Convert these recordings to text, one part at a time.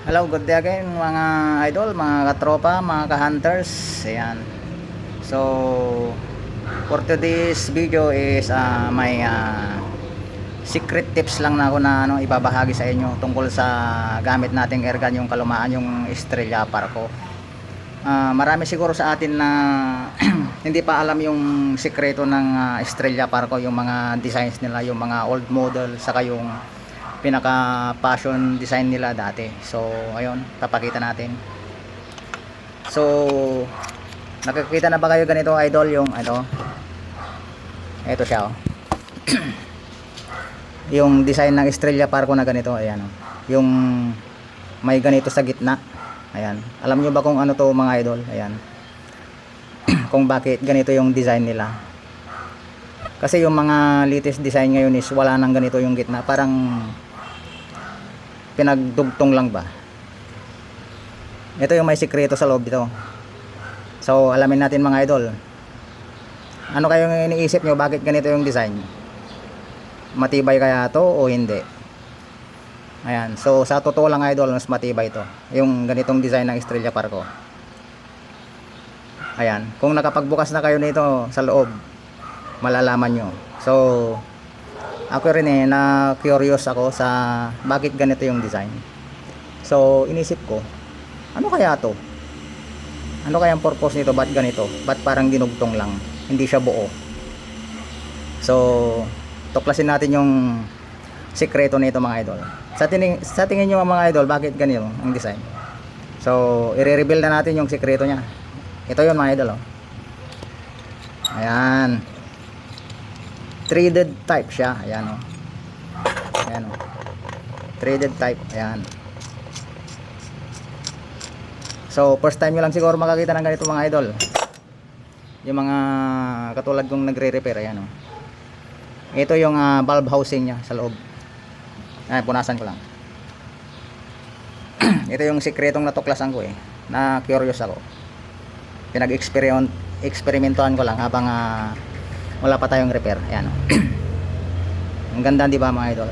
Hello, good day again mga idol, mga katropa, mga ka-hunters. Ayan. So, for today's video is may secret tips lang na ako na ibabahagi sa inyo tungkol sa gamit nating airgun, yung kalumaan, yung Estrella Parco. Marami siguro sa atin na hindi pa alam yung sikreto ng Estrella Parco, yung mga designs nila, yung mga old model, saka yung pinaka passion design nila dati. So ayun, papakita natin. So nakikita na ba kayo ganito idol, yung ito siya oh. Yung design ng Estrella Parco na ganito, ayan oh. Yung may ganito sa gitna, ayan. Alam nyo ba kung ano to mga idol? Ayan. Kung bakit ganito yung design nila. Kasi yung mga latest design ngayon is wala nang ganito yung gitna, parang pinagdugtong lang ba. Ito yung may sikreto sa loob dito. So alamin natin mga idol. Ano kayong iniisip nyo, bakit ganito yung design? Matibay kaya to o hindi? Ayan, so sa totoo lang idol, mas matibay to, yung ganitong design ng Estrella Parco. Ayan, kung nakapagbukas na kayo nito sa loob, malalaman nyo. So ako rin na curious ako sa bakit ganito yung design. So inisip ko, ano kaya to? Ano kaya ang purpose nito? Ba't ganito? Ba't parang dinugtong lang? Hindi siya buo. So tuklasin natin yung sikreto nito mga idol. Sa tingin nyo mga idol, bakit ganito ang design? So i-reveal na natin yung sikreto niya. Ito yun mga idol oh. Ayan, threaded type siya. Ayan o. Ayan o. Threaded type. Ayan. So first time nyo lang siguro makakita ng ganito mga idol. Yung mga katulad kong nagre-repair. Ayan o. Ito yung valve housing nya sa loob. Ayan, punasan ko lang. Ito yung sikretong natuklasan ko na curious ako. Pinag-experimentuhan ko lang habang wala pa tayong repair. Ayan o. Ang ganda, di ba mga idol?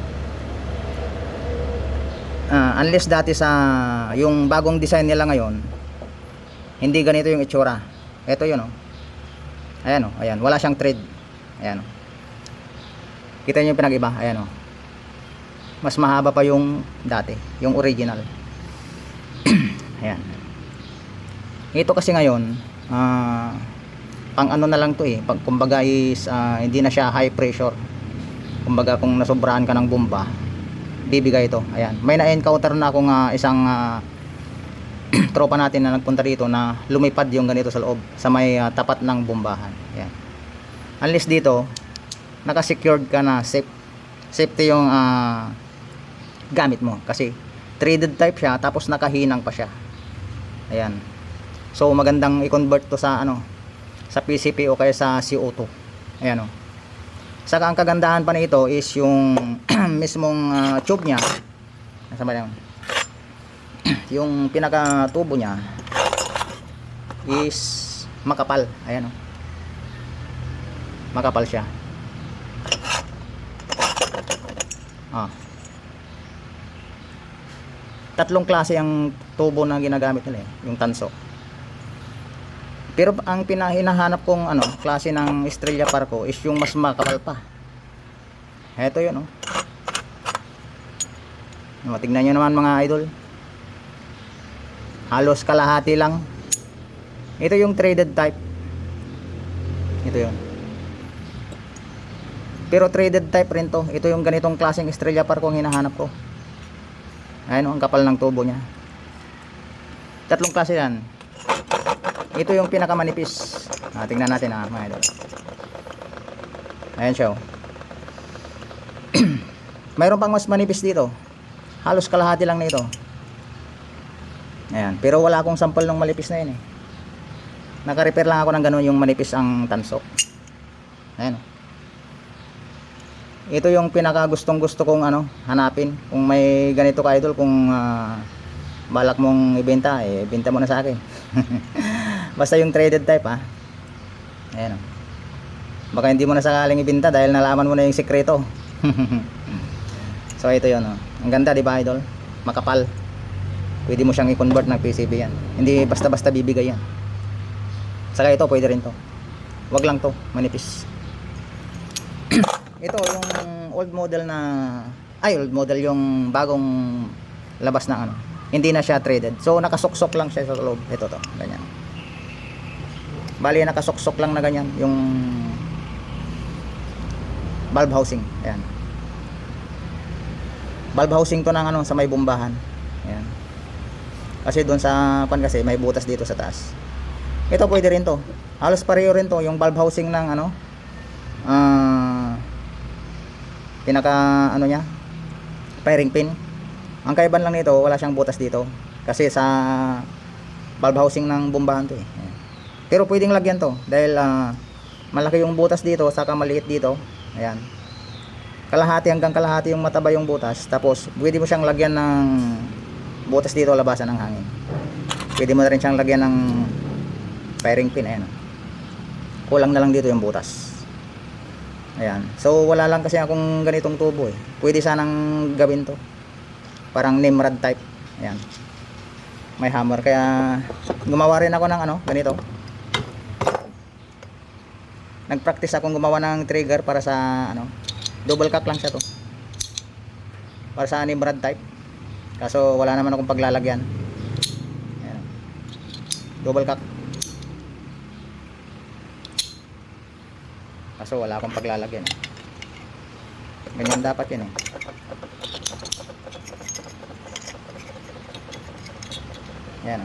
Unless dati sa yung bagong design nila ngayon, hindi ganito yung itsura. Ito yun o. Ayan o. Ayan. Wala siyang thread. Ayan o. Kita nyo yung pinag-iba. Ayan o. Mas mahaba pa yung dati, yung original. Ayan. Ito kasi ngayon pang ano na lang to pag kumbaga is hindi na siya high pressure. Kumbaga kung nasobrahan ka ng bomba, bibigay ito. Ayan, may na-encounter na akong isang tropa natin na nagpunta dito na lumipad yung ganito sa loob, sa may tapat ng bombahan. Ayan, unless dito naka-secured ka na, safety yung gamit mo, kasi threaded type siya, tapos nakahinang pa siya. Ayan, so magandang i-convert to sa sa PCP o kaya sa CO2. Ayan o. Saka ang kagandahan pa nito is yung mismong tube nya. Nasa ba yan? Yung pinaka tubo nya is makapal. Ayan o. Makapal siya. Tatlong klase ang tubo na ginagamit nila yung tanso. Pero ang pinahinahanap kong klase ng Estrella Parco is yung mas makapal pa. Heto yun tignan nyo naman mga idol. Halos kalahati lang. Ito yung threaded type. Ito yun. Pero threaded type rin to. Ito yung ganitong klaseng Estrella Parco ang hinahanap ko. Ayan ang kapal ng tubo nya. Tatlong klase yan. Ito yung pinakamanipis. Tingnan natin mga idol. Ayan siya. Mayroon pang mas manipis dito. Halos kalahati lang nito. Ayan, pero wala akong sample ng malipis na yun Naka-repair lang ako ng ganun yung manipis ang tanso. Ayan. Ito yung pinaka gustong gusto kong hanapin. Kung may ganito ka idol, kung balak mong ibenta, ibenta mo na sa akin. Basta yung threaded type Ayan o. Baka hindi mo na sakaling ibenta dahil nalaman mo na yung sikreto. So ito yun Ang ganda, di ba idol? Makapal. Pwede mo siyang i-convert ng PCB yan. Hindi basta-basta bibigay yan. Saka ito, pwede rin to. Wag lang to, manipis. Ito yung old model na old model yung bagong labas na ano. Hindi na siya threaded. So nakasuksok lang siya sa loob. Ito to, ganyan. Bali nakasuksok lang na ganyan yung valve housing. Ayan. Valve housing to ng ano sa may bombahan. Ayan. Kasi doon sa kasi may butas dito sa taas. Ito pwede rin to. Halos pareho rin to yung valve housing ng ano pinaka ano niya firing pin. Ang kaibahan lang nito, wala siyang butas dito kasi sa valve housing ng bombahan to eh. Ayan. Pero pwedeng lagyan to dahil malaki yung butas dito saka maliit dito. Ayan. Kalahati hanggang kalahati yung mataba yung butas. Tapos pwede mo siyang lagyan ng butas dito labasan ng hangin. Pwede mo na rin siyang lagyan ng firing pin. Ayan. Kulang na lang dito yung butas. Ayan. So wala lang kasi akong ganitong tubo eh. Pwede sanang gawin to. Parang Nimrod type. Ayan. May hammer kaya gumawa rin ako ng ano, ganito. Nagpractice akong gumawa ng trigger para sa ano, double cock lang siya to. Para sa Nimrod type. Kaso wala naman akong paglalagyan. Ayan. Double cock. Kaso wala akong paglalagyan. Ganyan dapat yun eh. Ayan.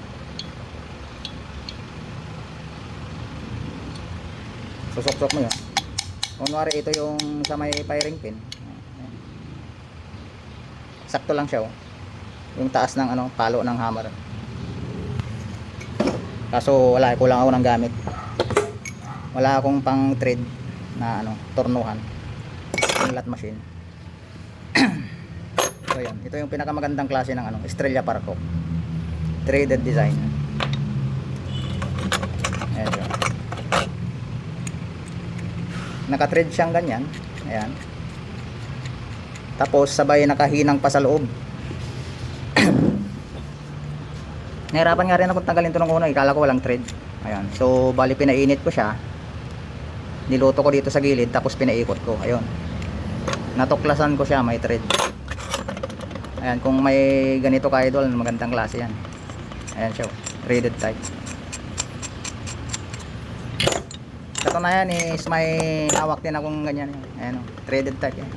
Susok-sok mo yun. Kunwari ito yung sa may firing pin. Ayan. Sakto lang siya oh. Yung taas ng ano, palo ng hammer. Kaso wala, kulang ako ng gamit. Wala akong pang thread na ano, tornuhan. Slot machine. So yan, ito yung pinakamagandang klase ng ano, Estrella Parco. Threaded design. Ayan siya. Naka-thread siyang ganyan. Ayan. Tapos sabay nakahinang pa sa loob. Nahirapan nga rin akong tanggalin ito nung una. Ikala ko walang thread. Ayan. So bali pinainit ko siya. Niluto ko dito sa gilid. Tapos pinaikot ko. Ayun. Natuklasan ko siya. May thread. Ayan. Kung may ganito ka idol, magandang klase yan. Ayan siya. Threaded type. Katunayan is may hawak din akong ganyan. Ayan o. Threaded type yan.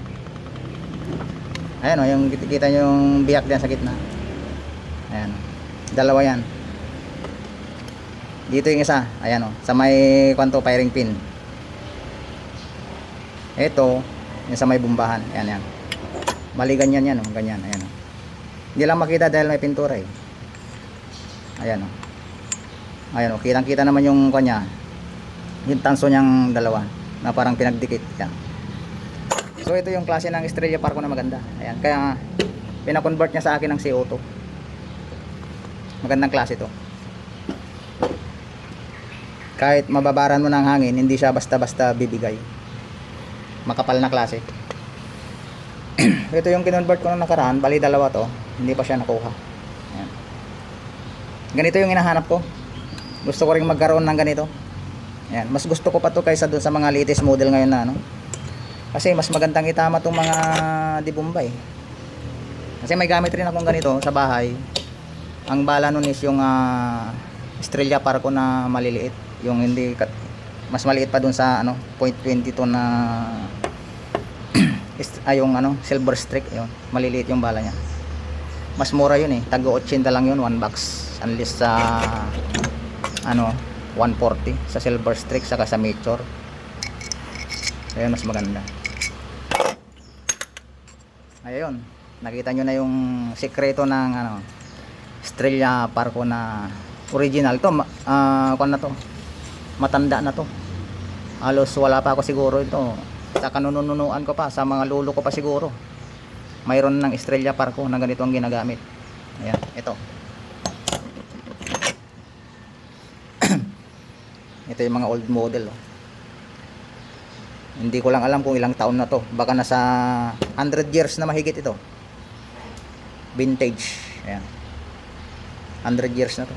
Ayan o. Yung kita nyo yung biyak diyan sa gitna. Ayan o. Dalawa yan. Dito yung isa. Ayan o. Sa may kwanto firing pin. Ito. Yung sa may bombahan. Ayan yan. Bali ganyan yan o. Ganyan. Ayan o. Hindi lang makita dahil may pintura eh. Ayan o. Ayan o. Kitang kita naman yung kanya. Yung tanso niyang dalawa. Na parang pinagdikit. Ayan. So ito yung klase ng Estrella Parco na maganda. Ayan. Kaya pinakonvert niya sa akin ng CO2. Magandang klase to. Kahit mababaran mo ng hangin, hindi siya basta-basta bibigay. Makapal na klase. Ito yung kinonvert ko nung nakaraan. Bali dalawa to. Hindi pa siya nakuha. Ayan. Ganito yung hinahanap ko. Gusto ko rin magkaroon ng ganito. Ayan. Mas gusto ko pa to kaysa dun sa mga latest model ngayon na ano. Kasi mas magandang itama tong mga di Bombay. Kasi may gamit rin akong ganito sa bahay. Ang bala nun is yung Estrella Parco na maliliit. Yung hindi mas maliit pa dun sa ano, .22 na yung ano, silver streak yun. Maliliit yung bala niya. Mas mura yun eh. Tago 80 lang yun, 1 box. Unless sa ano, 140 sa silver streak saka sa mature. Ayun, mas maganda. Ayun. Nakita nyo na yung sekreto ng ano, Estrella Parco na original to. Kuan na to. Matanda na to. Halos wala pa ako siguro ito. Sa kanununuan ko pa, sa mga lolo ko pa siguro. Mayroon ng Estrella Parco na ganito ang ginagamit. Ayan, ito. Ito yung mga old model. Oh. Hindi ko lang alam kung ilang taon na to. Baka nasa 100 years na mahigit ito. Vintage. Ayan. 100 years na to.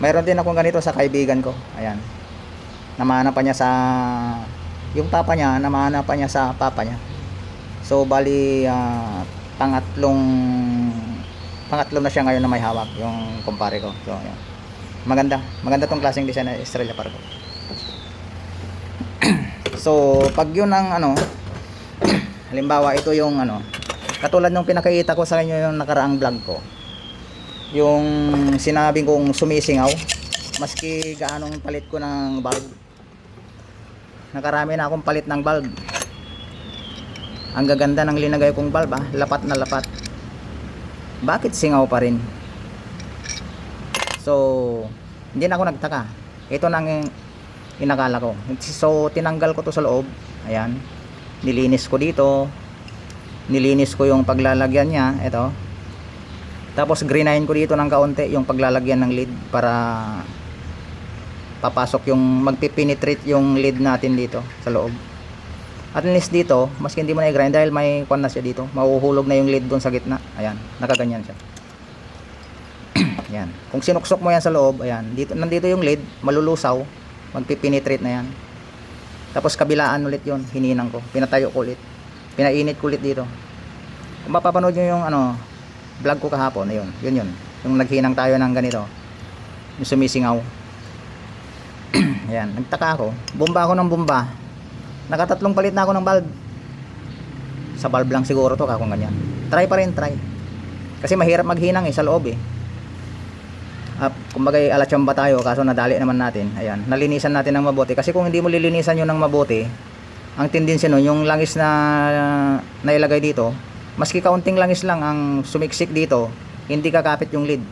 Mayroon din akong ganito sa kaibigan ko. Ayan. Namana pa niya sa yung papa niya, namana pa niya sa papa niya. So bali pangatlo na siya ngayon na may hawak yung kumpare ko. So ayan. Maganda tong klaseng design na Estrella Pargo. So pag yun ang ano, halimbawa ito yung ano, katulad nung pinakita ko sa inyo yung nakaraang vlog ko, yung sinabing kong sumisingaw, maski gaanong palit ko ng bulb, nakarami na akong palit ng bulb. Ang gaganda ng linagay kong bulb, lapat na lapat. Bakit singaw pa rin? So hindi na ako nagtaka. Ito nang inakala ko. So tinanggal ko to sa loob. Ayan, nilinis ko dito, nilinis ko yung paglalagyan niya. Ito, tapos greenahin ko dito ng kaunti yung paglalagyan ng lid para papasok yung magpipenetrate yung lid natin dito sa loob. At least dito, maski hindi mo na i-grind dahil may kwan na siya dito, mahuhulog na yung lid doon sa gitna. Ayan, nakaganyan siya. Ayan, kung sinuksok mo yan sa loob, ayan, dito, nandito yung lid, malulusaw, magpipenetrate na yan. Tapos kabilaan ulit yun, hininang ko, pinatayo ko ulit, pinainit ko ulit dito. Kung mapapanood nyo yung ano, vlog ko kahapon, ayun, yun yung naghinang tayo ng ganito, yung sumisingaw. Ayan, nagtaka ako, bomba ako ng bomba, nakatatlong palit na ako ng bulb. Sa bulb lang siguro to kung ganyan. Try pa rin, try, kasi mahirap maghinang sa loob kumbaga alatsamba tayo, kaso nadali naman natin. Ayan, nalinisan natin ng mabuti, kasi kung hindi mo lilinisan yun ng mabuti, ang tendency nun, yung langis na nailagay dito, maski kaunting langis lang ang sumiksik dito, hindi kakapit yung lid.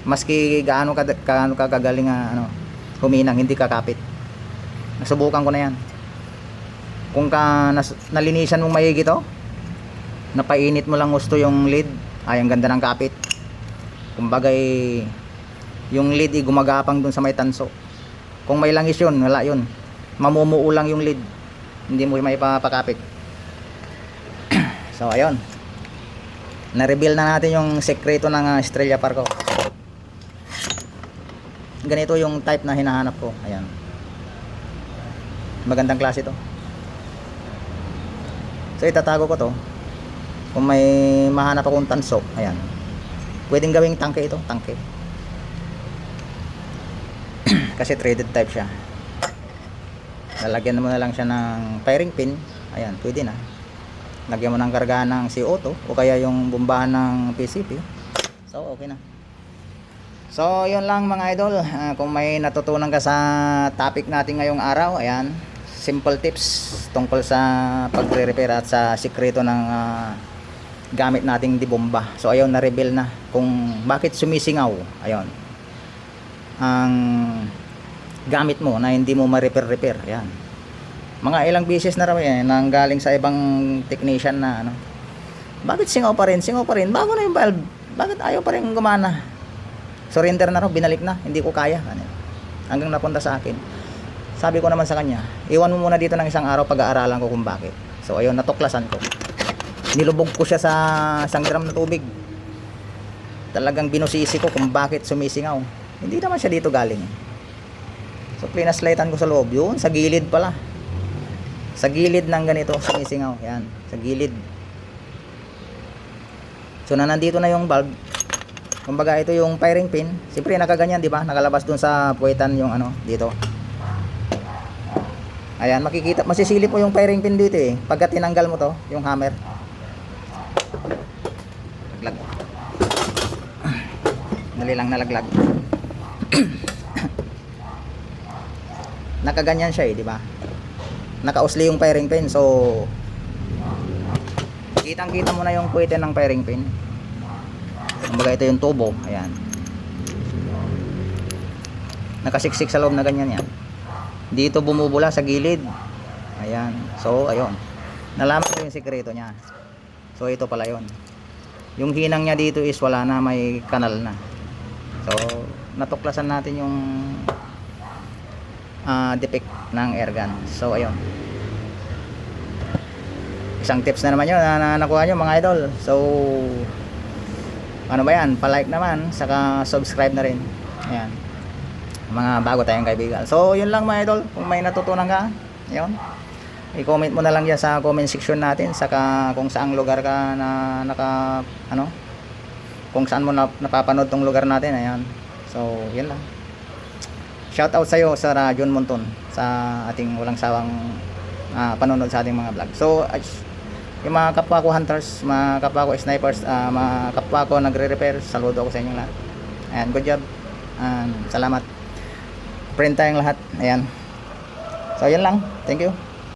Maski gaano kagagaling huminang, hindi kakapit. Nasubukan ko na yan. Kung nalinisan mong maigi to, napainit mo lang gusto yung lid, ay ang ganda ng kapit. Kumbagay yung lid gumagapang dun sa may tanso. Kung may langis yun, wala yun, mamumuo lang yung lid, hindi mo may papakapit. So ayun, na-reveal na natin yung sekreto ng Estrella Pargo. Ganito yung type na hinahanap ko. Ayan, magandang klase to. So itatago ko to. Kung may mahanap akong tanso, ayan, pwedeng gawing tangke ito, tangke. Kasi threaded type siya. Lalagyan mo na lang siya ng firing pin. Ayan, pwede na. Lagyan mo ng kargahan ng CO2 o kaya yung bombahan ng PCP. So okay na. So yun lang mga idol. Kung may natutunan ka sa topic natin ngayong araw, ayan, simple tips tungkol sa pagre-repair at sa sikreto ng gamit nating dibomba. So ayun, na-reveal na kung bakit sumisingaw. Ayun, ang gamit mo na hindi mo ma-repair. Ayan, mga ilang beses na raw yan nang galing sa ibang technician na bakit singaw pa rin, bago na yung valve, bakit ayaw pa rin gumana. Surrender na raw, binalik na, hindi ko kaya. Hanggang napunta sa akin, sabi ko naman sa kanya, iwan mo muna dito ng isang araw, pag-aaralan ko kung bakit. So ayun, natuklasan ko, nilubog ko siya sa 1 gram na tubig. Talagang binusisi ko kung bakit sumisingaw. Hindi naman siya dito galing. So pinaslightan ko sa loob, yun sa gilid pala, sa gilid ng ganito sumisingaw. Yan, sa gilid. So nandito na yung bulb. Kumbaga ito yung firing pin, siyempre nakaganyan, di ba? Nakalabas dun sa puwetan yung dito. Ayan, makikita, masisilip mo yung firing pin dito pagka tinanggal mo to, yung hammer. Laglag. Dali lang nalaglag. Nakaganyan siya di ba? Nakausli yung firing pin, so kitang-kita mo na yung puwete ng firing pin. Kumbaga ito yung tubo, ayan. Nakasiksik sa loob na ganyan yan. Dito bumubula sa gilid. Ayan. So ayun, nalaman ko yung sikreto niya. So ito pala yun. Yung hinang niya dito is wala na, may kanal na. So natuklasan natin yung defect ng air gun. So ayun, isang tips na naman yun na nakuha nyo mga idol. So ano ba yan, pa-like naman, saka subscribe na rin. Ayan, mga bago tayong kaibigan. So yun lang mga idol, kung may natutunan ka, yun, i-comment mo na lang yan sa comment section natin, saka kung saang lugar ka na kung saan mo napapanood tong lugar natin. Ayan, so yun lang. Shout out sa'yo sa John Monton sa ating walang sawang panonood sa ating mga vlog. So yung mga kapwa ko hunters, mga kapwa ko snipers, mga kapwa ko nagre-repair, saludo ako sa inyong lahat. Ayan, good job. Salamat. Friend tayong lahat. Ayan. So yun lang. Thank you.